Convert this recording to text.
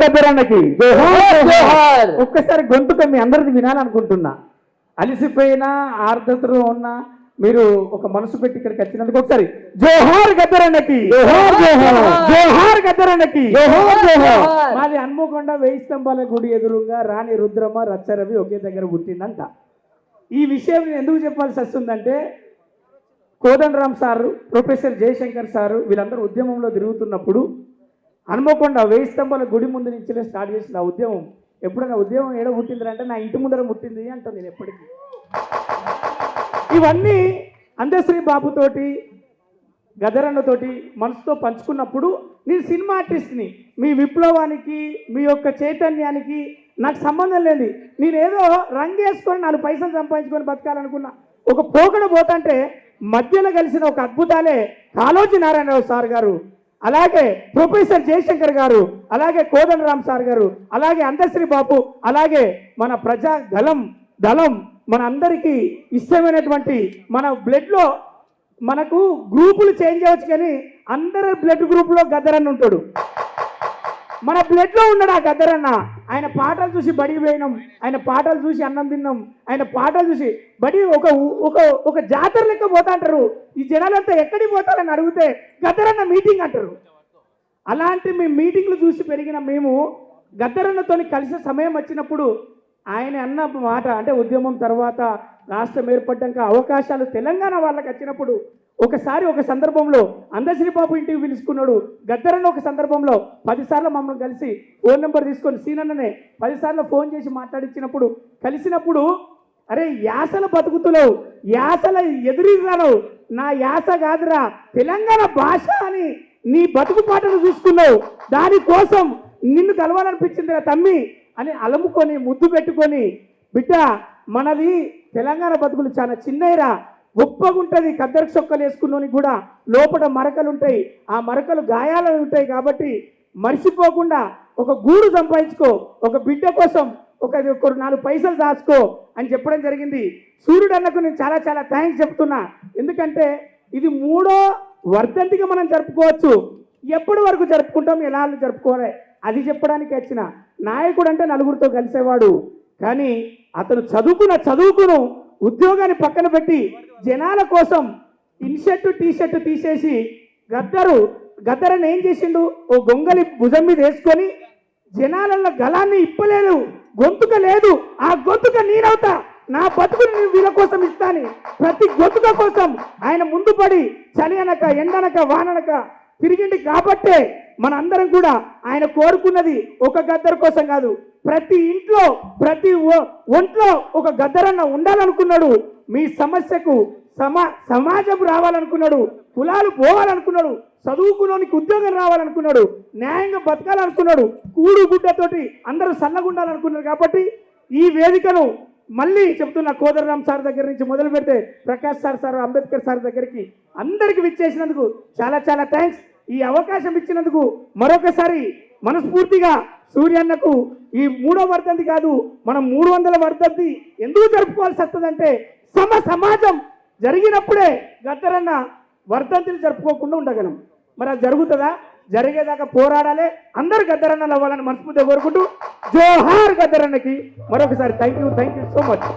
గద్దరన్నకి జోహార్. ఒక్కసారి గొంతుక మీ అందరిది వినాలనుకుంటున్నా. అలిసిపోయినా ఆర్ద్రతలో ఉన్నా మీరు ఒక మనసు పెట్టి ఇక్కడికి వచ్చినందుకు ఒకసారి జోహార్ గద్దరన్నకి, జోహార్ గద్దరన్నకి. మాది హన్మకొండ 1000 స్తంభాల గుడి ఎదురుగా రాణి రుద్రమ్మ రచ్చరవి ఒకే దగ్గర పుట్టిందంట. ఈ విషయం నేను ఎందుకు చెప్పాల్సి వస్తుందంటే, Kodandaram sir, professor Jayashankar sir వీళ్ళందరూ ఉద్యమంలో తిరుగుతున్నప్పుడు హన్మకొండ 1000 స్తంభాల గుడి ముందు నుంచే స్టార్ట్ చేసిన ఆ ఉద్యమం. ఎప్పుడైనా ఉద్యమం ఏడ పుట్టిందంటే నా ఇంటి ముందర పుట్టింది అంటాను నేను ఎప్పటికీ. ఇవన్నీ అందశ్రీ బాబుతోటి గదరన్నతోటి మనసుతో పంచుకున్నప్పుడు నేను సినిమా ఆర్టిస్ట్ని, మీ విప్లవానికి మీ యొక్క చైతన్యానికి నాకు సంబంధం లేదు. నేనేదో రంగేసుకొని 4 పైసలు సంపాదించుకొని బతకాలనుకున్నా. ఒక పోకడ పోతంటే మధ్యలో కలిసిన ఒక అద్భుతాలే కాళోజీ నారాయణరావు సార్ గారు, అలాగే ప్రొఫెసర్ జయశంకర్ గారు, అలాగే కోదండరామ్ సార్ గారు, అలాగే అందశ్రీ బాబు, అలాగే మన ప్రజా దళం మన అందరికీ ఇష్టమైనటువంటి మన బ్లడ్లో మనకు గ్రూపులు చేంజ్ అవ్వచ్చు కానీ అందరి బ్లడ్ గ్రూప్లో గద్దరన్న ఉంటాడు. మన బ్లడ్లో ఉన్నాడు ఆ గద్దరన్న. ఆయన పాటలు చూసి బడికి పోయినాం, ఆయన పాటలు చూసి అన్నం తిన్నాం, ఆయన పాటలు చూసి బడి ఒక జాతర లెక్క పోతా అంటారు. ఈ జనాలంతా ఎక్కడికి పోతారని అడిగితే గద్దరన్న మీటింగ్ అంటారు. అలాంటి మీ మీటింగ్లు చూసి పెరిగిన మేము గద్దరన్నతో కలిసే సమయం వచ్చినప్పుడు ఆయన అన్న మాట అంటే ఉద్యమం తర్వాత రాష్ట్రం ఏర్పడ్డాక అవకాశాలు తెలంగాణ వాళ్ళకి వచ్చినప్పుడు ఒకసారి ఒక సందర్భంలో అందశ్రీ బాబు ఇంటికి పిలుచుకున్నాడు. గద్దరన్న ఒక సందర్భంలో 10 సార్లు మమ్మల్ని కలిసి ఫోన్ నెంబర్ తీసుకొని సీనన్ననే 10 సార్లు ఫోన్ చేసి మాట్లాడించినప్పుడు కలిసినప్పుడు, అరే యాసల బతుకుతులేవు, యాసల ఎదురుగాను, నా యాస కాదురా తెలంగాణ భాష అని నీ బతుకు పాటను చూసుకున్నావు, దానికోసం నిన్ను కలవాలనిపించిందిరా తమ్మి అని అలముకొని ముద్దు పెట్టుకొని, బిడ్డ మనది తెలంగాణ బతుకులు చాలా చిన్నయ్యరా, గొప్పగుంటుంది. కద్దరికి చొక్కలు వేసుకున్నోనికి కూడా లోపల మరకలు ఉంటాయి, ఆ మరకలు గాయాలు ఉంటాయి. కాబట్టి మర్చిపోకుండా ఒక గూడు సంపాదించుకో, ఒక బిడ్డ కోసం ఒక 4 పైసలు దాచుకో అని చెప్పడం జరిగింది. సూర్యుడు అన్నకు నేను చాలా చాలా థ్యాంక్స్ చెప్తున్నా. ఎందుకంటే ఇది 3వ వర్ధంతిగా మనం జరుపుకోవచ్చు. ఎప్పటి వరకు జరుపుకుంటాం, ఎలా జరుపుకోవాలి అది చెప్పడానికి వచ్చిన నాయకుడు. అంటే నలుగురితో కలిసేవాడు, కానీ అతను చదువుకును ఉద్యోగాన్ని పక్కన పెట్టి జనాల కోసం ఇన్షర్టు టీషర్టు తీసేసి గద్దరని ఏం చేసిండు, ఓ గొంగలి భుజం మీద వేసుకొని జనాలలో గలాన్ని ఇప్పలేదు, గొంతుక లేదు, ఆ గొంతుక నేనవుతా, నా బతుకుని నేను వీళ్ళ కోసం ఇస్తాను. ప్రతి గొంతుక కోసం ఆయన ముందు పడి చలి అనక ఎండనక వాననక తిరిగింది. కాబట్టే మన అందరం కూడా ఆయన కోరుకున్నది ఒక గద్దర్ కోసం కాదు, ప్రతి ఇంట్లో ప్రతి ఒంట్లో ఒక గద్దరన్న ఉండాలనుకున్నాడు. మీ సమస్యకు సమాజం రావాలనుకున్నాడు, కులాలు పోవాలనుకున్నాడు, చదువుకున్నోనికి ఉద్యోగం రావాలనుకున్నాడు, న్యాయంగా బతకాలనుకున్నాడు, కూడు గుడ్డతోటి అందరూ సల్లగుండాలనుకున్నారు. కాబట్టి ఈ వేదికను మళ్ళీ చెప్తున్న కోదండరామ్ సార్ దగ్గర నుంచి మొదలు పెడితే ప్రకాష్ సార్, అంబేద్కర్ సార్ దగ్గరికి అందరికి విచ్చేసినందుకు చాలా చాలా థ్యాంక్స్. ఈ అవకాశం ఇచ్చినందుకు మరొకసారి మనస్ఫూర్తిగా సూర్యన్నకు ఈ 3వ వర్ధంతి కాదు, మనం 300వ వర్ధంతి ఎందుకు జరుపుకోవాల్సి వస్తుందంటే సమాజం జరిగినప్పుడే గద్దరన్న వర్ధంతిని జరుపుకోకుండా ఉండగలం. మరి అది జరుగుతుందా? జరిగేదాకా పోరాడాలి, అందరు గద్దరన్నలు అవ్వాలని మనస్ఫూర్తిగా కోరుకుంటూ జోహార్ గద్దరన్నకి మరొకసారి థ్యాంక్ యూ సో మచ్.